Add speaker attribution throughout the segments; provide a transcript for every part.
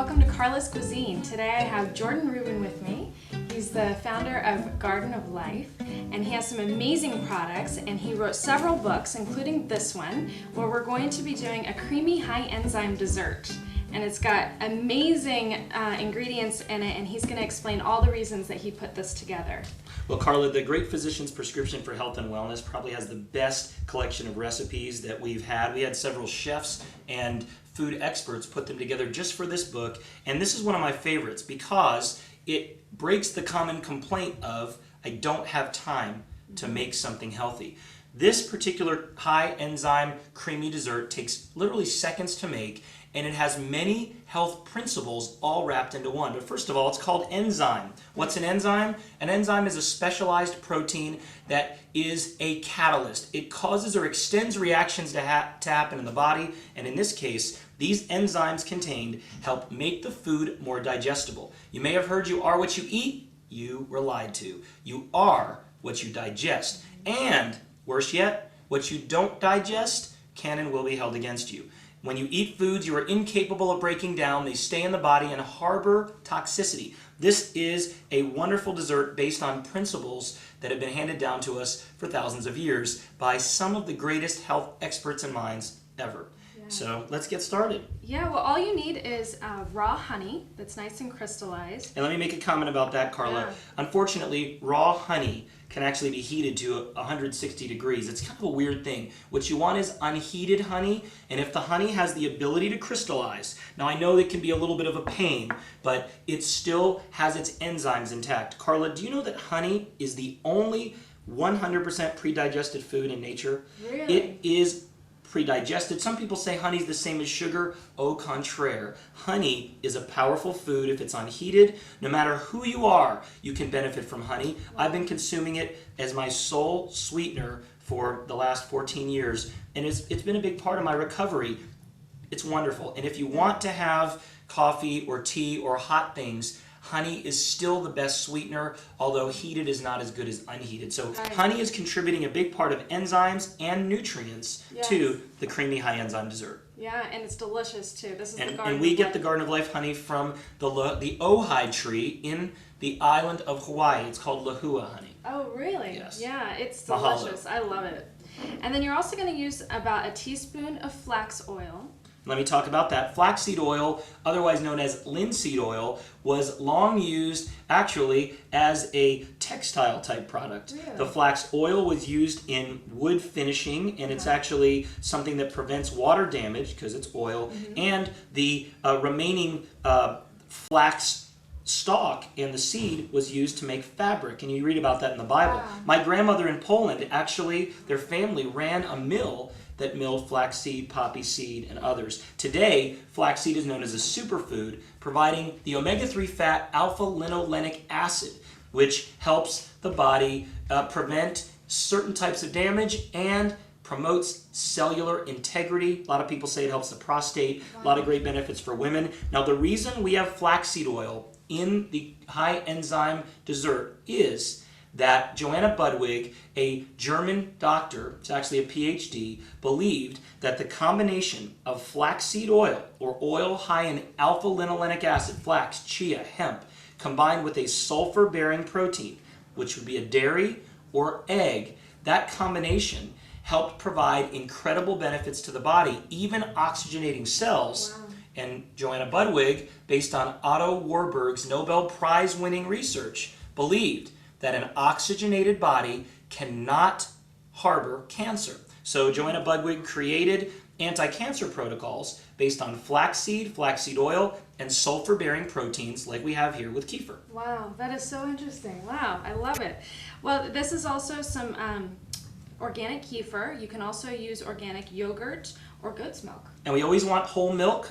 Speaker 1: welcome to Carla's Cuisine. Today I have Jordan Rubin with me. He's the founder of Garden of Life, and he has some amazing products, and he wrote several books, including this one, where we're going to be doing a creamy high enzyme dessert. And it's got amazing ingredients in it, and he's going to explain all the reasons that he put this together.
Speaker 2: Well, Carla, the Great Physician's Prescription for Health and Wellness probably has the best collection of recipes that we've had. We had several chefs and food experts put them together just for this book, and this is one of my favorites because it breaks the common complaint of, I don't have time to make something healthy. This particular high enzyme creamy dessert takes literally seconds to make, and it has many health principles all wrapped into one. But first of all, it's called enzyme. What's an enzyme? An enzyme is a specialized protein that is a catalyst. It causes or extends reactions to happen in the body, and in this case, these enzymes contained help make the food more digestible. You may have heard you are what you eat. You were lied to. You are what you digest. And worse yet, what you don't digest can and will be held against you. When you eat foods you are incapable of breaking down, they stay in the body and harbor toxicity. This is a wonderful dessert based on principles that have been handed down to us for thousands of years by some of the greatest health experts and minds ever. Yeah. So let's get started.
Speaker 1: Yeah, well, all you need is raw honey that's nice and crystallized.
Speaker 2: And let me make a comment about that, Carla. Yeah. Unfortunately, raw honey can actually be heated to 160 degrees. It's kind of a weird thing. What you want is unheated honey, and if the honey has the ability to crystallize, now I know it can be a little bit of a pain, but it still has its enzymes intact. Carla, do you know that honey is the only 100% pre-digested food in nature?
Speaker 1: Really?
Speaker 2: It is pre-digested. Some people say honey's the same as sugar. Au contraire. Honey is a powerful food if it's unheated. No matter who you are, you can benefit from honey. I've been consuming it as my sole sweetener for the last 14 years, and it's been a big part of my recovery. It's wonderful. And if you want to have coffee or tea or hot things, honey is still the best sweetener, although heated is not as good as unheated. So honey is contributing a big part of enzymes and nutrients to the creamy high enzyme dessert.
Speaker 1: Yeah, and it's delicious too. This is the Garden
Speaker 2: and we
Speaker 1: of
Speaker 2: get
Speaker 1: Life.
Speaker 2: the Garden of Life honey from the ojai tree in the island of Hawaii. It's called lahua honey.
Speaker 1: Oh, really?
Speaker 2: Yes.
Speaker 1: Yeah, it's
Speaker 2: Mahalo.
Speaker 1: delicious. I love it. And then you're also going to use about a teaspoon of flax oil.
Speaker 2: Let me talk about that. Flaxseed oil, otherwise known as linseed oil, was long used actually as a textile type product.
Speaker 1: Really?
Speaker 2: The flax oil was used in wood finishing, and it's actually something that prevents water damage because it's oil, and the remaining flax stalk and the seed was used to make fabric, and you read about that in the Bible.
Speaker 1: Wow.
Speaker 2: My grandmother in Poland, actually, their family ran a mill that milled flaxseed, poppy seed, and others. Today, flaxseed is known as a superfood, providing the omega-3 fat alpha-linolenic acid, which helps the body prevent certain types of damage and promotes cellular integrity. A lot of people say it helps the prostate. A lot of great benefits for women. Now, the reason we have flaxseed oil in the high enzyme dessert is that Joanna Budwig, a German doctor, it's actually a PhD, believed that the combination of flaxseed oil, or oil high in alpha-linolenic acid, flax, chia, hemp, combined with a sulfur-bearing protein, which would be a dairy or egg, that combination helped provide incredible benefits to the body, even oxygenating cells. Wow. And Joanna Budwig, based on Otto Warburg's Nobel Prize-winning research, believed that an oxygenated body cannot harbor cancer. So Joanna Budwig created anti-cancer protocols based on flaxseed oil, and sulfur-bearing proteins like we have here with kefir.
Speaker 1: Wow, that is so interesting. Wow, I love it. Well, this is also some organic kefir. You can also use organic yogurt or goat's milk.
Speaker 2: And we always want whole milk.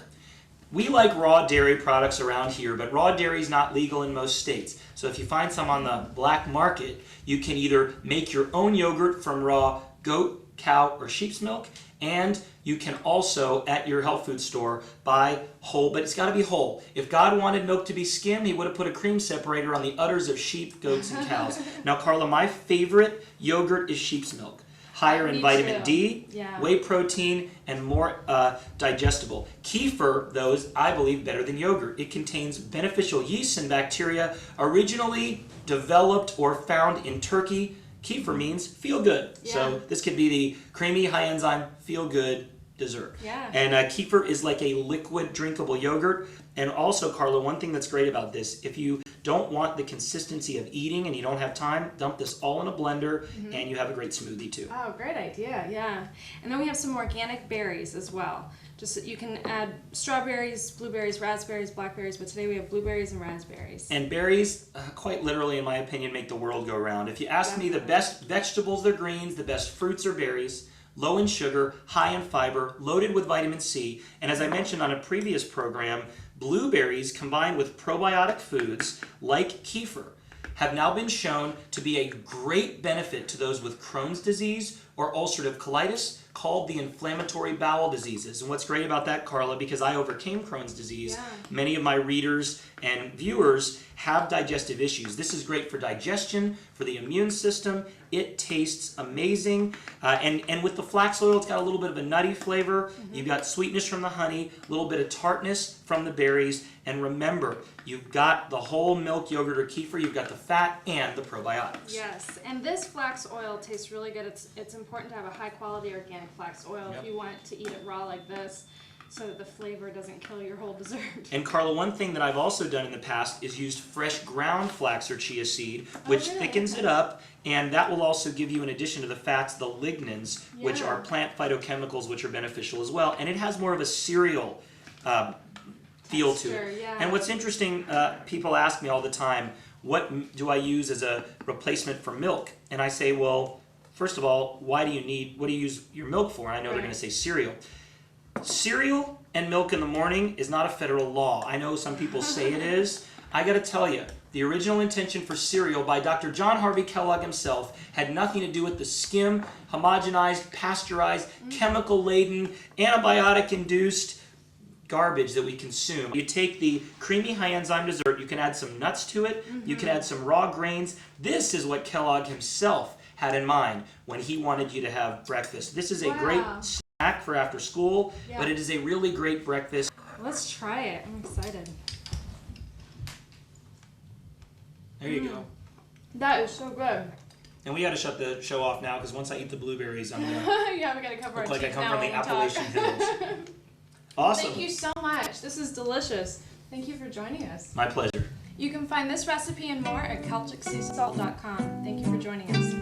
Speaker 2: We like raw dairy products around here, but raw dairy is not legal in most states. So if you find some on the black market, you can either make your own yogurt from raw goat, cow, or sheep's milk, and you can also, at your health food store, buy whole, but it's got to be whole. If God wanted milk to be skim, he would have put a cream separator on the udders of sheep, goats, and cows. Now, Carla, my favorite yogurt is sheep's milk. higher in
Speaker 1: Me
Speaker 2: vitamin
Speaker 1: too.
Speaker 2: D,
Speaker 1: Yeah.
Speaker 2: whey protein, and more digestible. Kefir, though, is, I believe, better than yogurt. It contains beneficial yeasts and bacteria originally developed or found in Turkey. Kefir means feel good.
Speaker 1: Yeah.
Speaker 2: So this could be the creamy, high enzyme, feel good dessert.
Speaker 1: Yeah.
Speaker 2: And kefir is like a liquid drinkable yogurt. And also, Carla, one thing that's great about this, if you don't want the consistency of eating and you don't have time, dump this all in a blender and you have a great smoothie too.
Speaker 1: Oh, great idea, yeah. And then we have some organic berries as well. Just you can add strawberries, blueberries, raspberries, blackberries, but today we have blueberries and raspberries.
Speaker 2: And berries, quite literally, in my opinion, make the world go round. If you ask me, the
Speaker 1: Definitely.
Speaker 2: best vegetables are greens, the best fruits are berries, low in sugar, high in fiber, loaded with vitamin C. And as I mentioned on a previous program, blueberries combined with probiotic foods like kefir have now been shown to be a great benefit to those with Crohn's disease or ulcerative colitis, called the inflammatory bowel diseases. And what's great about that, Carla, because I overcame Crohn's disease,
Speaker 1: Yeah.
Speaker 2: many of my readers and viewers have digestive issues. This is great for digestion, for the immune system. It tastes amazing. And with the flax oil, it's got a little bit of a nutty flavor. You've got sweetness from the honey, a little bit of tartness from the berries. And remember, you've got the whole milk yogurt or kefir, you've got the fat and the probiotics.
Speaker 1: Yes, and this flax oil tastes really good. It's important to have a high quality organic flax oil
Speaker 2: Yep.
Speaker 1: if you want to eat it raw like this, so that the flavor doesn't kill your whole dessert.
Speaker 2: And Carla, one thing that I've also done in the past is used fresh ground flax or chia seed, which
Speaker 1: really?
Speaker 2: thickens it up, and that will also give you, in addition to the fats, the lignans, which
Speaker 1: Yeah.
Speaker 2: are plant phytochemicals, which are beneficial as well. And it has more of a cereal feel to
Speaker 1: Texture,
Speaker 2: it.
Speaker 1: yeah.
Speaker 2: And what's interesting, people ask me all the time, what do I use as a replacement for milk? And I say, well, first of all, what do you use your milk for? And I know they're
Speaker 1: Right.
Speaker 2: going to say cereal. Cereal and milk in the morning is not a federal law. I know some people say it is. I got to tell you, the original intention for cereal by Dr. John Harvey Kellogg himself had nothing to do with the skim, homogenized, pasteurized, chemical-laden, antibiotic-induced garbage that we consume. You take the creamy high enzyme dessert, you can add some nuts to it, you can add some raw grains. This is what Kellogg himself had in mind when he wanted you to have breakfast. This is a great
Speaker 1: Wow.
Speaker 2: snack for after school,
Speaker 1: Yeah.
Speaker 2: but it is a really great breakfast.
Speaker 1: Let's try it. I'm excited.
Speaker 2: There you go.
Speaker 1: That is so good.
Speaker 2: And we got to shut the show off now because once I eat the blueberries, I'm gonna
Speaker 1: Yeah, we gotta cover
Speaker 2: look
Speaker 1: our
Speaker 2: like I
Speaker 1: teeth
Speaker 2: come
Speaker 1: now
Speaker 2: from the
Speaker 1: when we talk.
Speaker 2: Appalachian Hills. Awesome.
Speaker 1: Thank you so much. This is delicious. Thank you for joining us.
Speaker 2: My pleasure.
Speaker 1: You can find this recipe and more at CelticSeaSalt.com. Thank you for joining us.